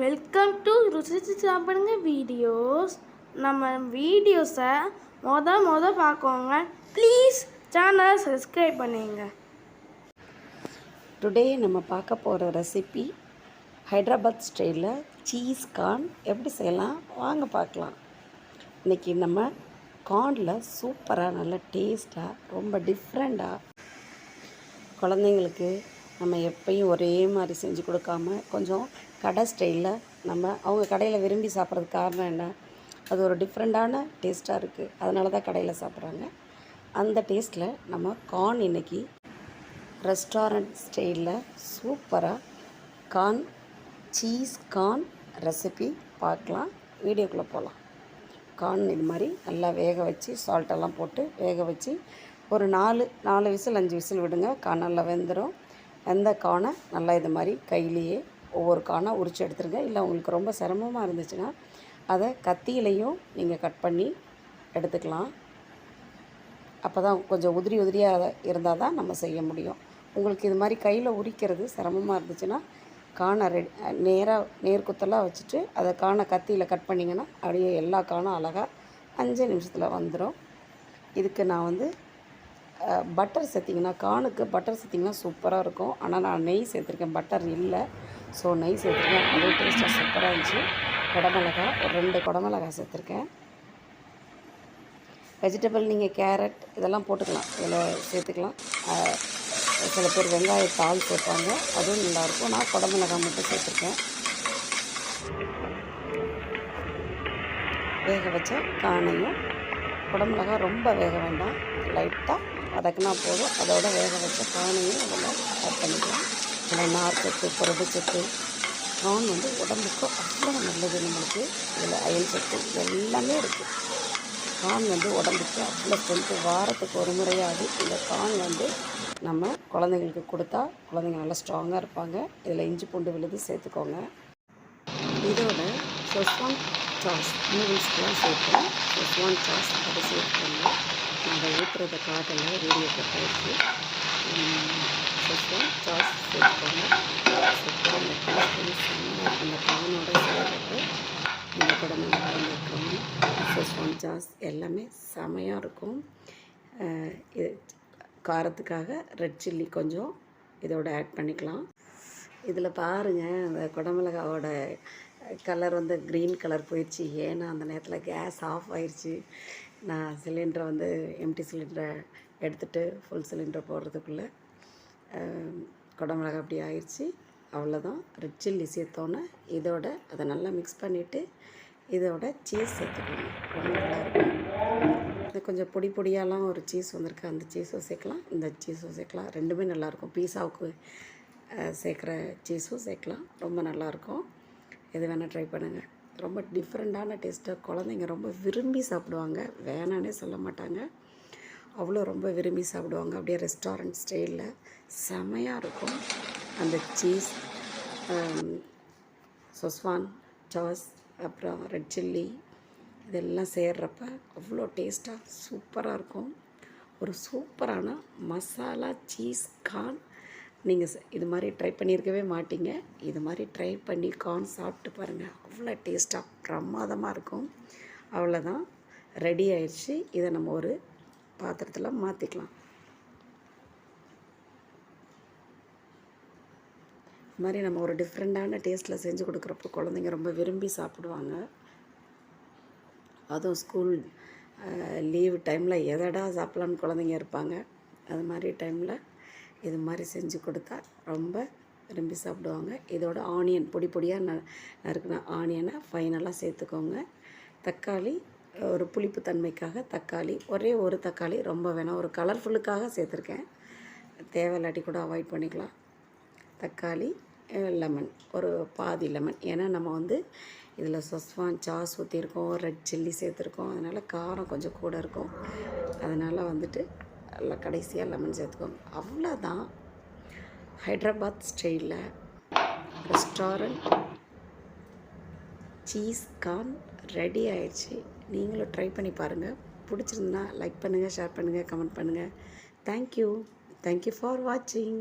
Welcome to ருசிச்சு சாப்பிடுங்க videos. நம்ம வீடியோஸை மொத பார்க்கோங்க. ப்ளீஸ் சேனலை சப்ஸ்கிரைப் பண்ணுங்க. டுடே நம்ம பார்க்க போகிற ரெசிபி ஹைதராபாத் ஸ்டைலில் சீஸ் கார்ன் எப்படி செய்யலாம் வாங்க பார்க்கலாம். இன்றைக்கி நம்ம கார்னில் சூப்பராக நல்ல டேஸ்ட்டாக ரொம்ப டிஃப்ரெண்ட்டாக குழந்தைங்களுக்கு நம்ம எப்பயும் ஒரே மாதிரி செஞ்சு கொடுக்காம கொஞ்சம் கடை ஸ்டைலில் அவங்க கடையில் விரும்பி சாப்பிட்றதுக்கு காரணம் என்ன, அது ஒரு டிஃப்ரெண்ட்டான டேஸ்ட்டாக இருக்குது, அதனால தான் கடையில் சாப்பிட்றாங்க. அந்த டேஸ்ட்டில் நம்ம கார்ன் இன்றைக்கி ரெஸ்டாரண்ட் ஸ்டைலில் சூப்பராக கார்ன் சீஸ் கார்ன் ரெசிபி பார்க்கலாம். வீடியோக்குள்ளே போகலாம். கார்ன் இது மாதிரி நல்லா வேக வச்சு சால்ட்டெல்லாம் போட்டு வேக வச்சு ஒரு 4 விசில் 5 விசில் விடுங்க. கார்ன் நல்லா வெந்துடும். அந்த கார்னை நல்லா இது மாதிரி கையிலேயே ஒவ்வொரு கார்னாக உரித்து எடுத்துருங்க. இல்லை உங்களுக்கு ரொம்ப சிரமமாக இருந்துச்சுன்னா அதை கத்தியிலையும் நீங்கள் கட் பண்ணி எடுத்துக்கலாம். அப்போ தான் கொஞ்சம் உதிரியாக இருந்தால் தான் நம்ம செய்ய முடியும். உங்களுக்கு இது மாதிரி கையில் உரிக்கிறது சிரமமாக இருந்துச்சுன்னா கார்னை நேர்குத்தலாக வச்சுட்டு அதை கார்னை கத்தியில் கட் பண்ணிங்கன்னா அப்படியே எல்லா கார்னும் அழகாக 5 நிமிஷத்தில் வந்துடும். இதுக்கு நான் பட்டர் சேர்த்திங்கன்னா கார்னுக்கு பட்டர் சேர்த்திங்கன்னா சூப்பராக இருக்கும். ஆனால் நான் நெய் சேர்த்துருக்கேன், பட்டர் இல்லை. ஸோ நெய் சேர்த்துருக்கேன், அதே டேஸ்ட்டாக சூப்பராக இருந்துச்சு. குடமிளகா ஒரு 2 குடமிளகா சேர்த்துருக்கேன். வெஜிடபிள் நீங்கள் கேரட் இதெல்லாம் போட்டுக்கலாம், இதில் சேர்த்துக்கலாம். சில பேர் வெங்காயத்தாள் சேர்ப்பாங்க, அதுவும் நல்லாயிருக்கும். நான் குடமிளகாய் மட்டும் சேர்த்துருக்கேன். வேக வச்ச கார்னையும் குடமிளகா ரொம்ப வேக வேண்டாம், லைட்டாக வதக்கினா போதும். அதோட வேக வச்ச கார்னையும் அதில் ஆட் பண்ணிக்கலாம். இதில் நார்ச்சத்து புரதச்சத்து கார்ன் உடம்புக்கு அவ்வளோ நல்லது. நம்மளுக்கு இதில் அயல் சத்து எல்லாமே இருக்குது. கார்ன் உடம்புக்கு அவ்வளோ ஸ்ட்ரென்த்து. வாரத்துக்கு ஒரு முறையாவது இந்த கார்ன் நம்ம குழந்தைங்களுக்கு கொடுத்தா குழந்தைங்க நல்லா ஸ்ட்ராங்காக இருப்பாங்க. இதில் இஞ்சி பூண்டு விழுது சேர்த்துக்கோங்க. இதோட செஸ்வான் சாஸ் நூடுல்ஸ்க்கெலாம் சேர்ப்போம். செஸ்வான் சாஸ் அதை சேர்த்துக்கோங்க. நம்ம ஊற்றுறத காட்டல, வீடியோ போட்டு செஸ்வான் சாஸ் சேர்த்துக்கோங்க. அந்த கார்னோட சேர்த்து இந்த குடமிளகாய் இருக்கிறோம். செஸ்வான் சாஸ் எல்லாமே செமையாக இருக்கும். இது காரத்துக்காக ரெட் சில்லி கொஞ்சம் இதோட ஆட் பண்ணிக்கலாம். இதில் பாருங்கள், அந்த குடமிளகாவோட கலர் க்ரீன் கலர் போயிடுச்சு. ஏன்னா அந்த நேரத்தில் கேஸ் ஆஃப் ஆயிடுச்சு. நான் சிலிண்டரை எம்டி சிலிண்டரை எடுத்துகிட்டு ஃபுல் சிலிண்டர் போடுறதுக்குள்ளே குடமிளகா அப்படி ஆயிடுச்சு. அவ்வளோதான். ரெட் சில்லி சேர்த்தோன்னே இதோட அதை நல்லா மிக்ஸ் பண்ணிவிட்டு இதோட சீஸ் சேர்த்துக்கணும். ரொம்ப நல்லாயிருக்கும். இது கொஞ்சம் பொடியாலாம் ஒரு சீஸ் வந்திருக்கு, அந்த சீஸும் சேர்க்கலாம், இந்த சீஸும் சேர்க்கலாம். ரெண்டுமே நல்லாயிருக்கும். பீஸாவுக்கு சேர்க்குற சீஸும் சேர்க்கலாம். ரொம்ப நல்லாயிருக்கும். எது வேணால் ட்ரை பண்ணுங்கள். ரொம்ப டிஃப்ரெண்ட்டான டேஸ்ட்டாக குழந்தைங்க ரொம்ப விரும்பி சாப்பிடுவாங்க, வேணானே சொல்ல மாட்டாங்க. அவ்வளோ ரொம்ப விரும்பி சாப்பிடுவாங்க. அப்படியே ரெஸ்டாரண்ட் ஸ்டைலில் செமையாக இருக்கும். அந்த சீஸ், செஸ்வான் சாஸ், அப்புறம் ரெட் சில்லி இதெல்லாம் சேர்றப்ப அவ்வளோ டேஸ்ட்டாக சூப்பராக இருக்கும். ஒரு சூப்பரான மசாலா சீஸ் கார்ன் நீங்கள் இது மாதிரி ட்ரை பண்ணியிருக்கவே மாட்டீங்க. இது மாதிரி ட்ரை பண்ணி கார்ன் சாப்பிட்டு பாருங்கள், அவ்வளோ டேஸ்ட்டாக பிரமாதமாக இருக்கும். அவ்வளோதான், ரெடி ஆயிடுச்சு. இதை நம்ம ஒரு பாத்திரத்தில் மாற்றிக்கலாம். இது மாதிரி நம்ம ஒரு டிஃப்ரெண்ட்டான டேஸ்ட்டில் செஞ்சு கொடுக்குறப்போ குழந்தைங்க ரொம்ப விரும்பி சாப்பிடுவாங்க. அதுவும் ஸ்கூல் லீவு டைமில் எதடா சாப்பிட்லான்னு குழந்தைங்க இருப்பாங்க. அது மாதிரி டைமில் இது மாதிரி செஞ்சு கொடுத்தா ரொம்ப விரும்பி சாப்பிடுவாங்க. இதோட ஆனியன் பொடியாக நறுக்கின ஆனியனை ஃபைனலாக சேர்த்துக்கோங்க. தக்காளி ஒரு புளிப்பு தன்மைக்காக தக்காளி ஒரே ஒரு தக்காளி, ரொம்ப வேணாம், ஒரு கலர்ஃபுல்லுக்காக சேர்த்துருக்கேன். தேவையில்லாட்டி கூட அவாய்ட் பண்ணிக்கலாம். தக்காளி, லெமன், ஒரு பாதி லெமன். ஏன்னா நம்ம இதில் செஸ்வான் சாஸ் ஊற்றிருக்கோம், ரெட் சில்லி சேர்த்துருக்கோம், அதனால் காரம் கொஞ்சம் கூட இருக்கும். அதனால் எல்லாம் கடைசியாக லெமன் சேர்த்துக்கோங்க. அவ்வளோதான். ஹைதராபாத் ஸ்டைலில் ரெஸ்டாரண்ட் சீஸ் கார்ன் ரெடி ஆயிடுச்சு. நீங்களும் ட்ரை பண்ணி பாருங்கள். பிடிச்சிருந்தா லைக் பண்ணுங்கள், ஷேர் பண்ணுங்கள், கமெண்ட் பண்ணுங்கள். தேங்க்யூ ஃபார் வாட்சிங்.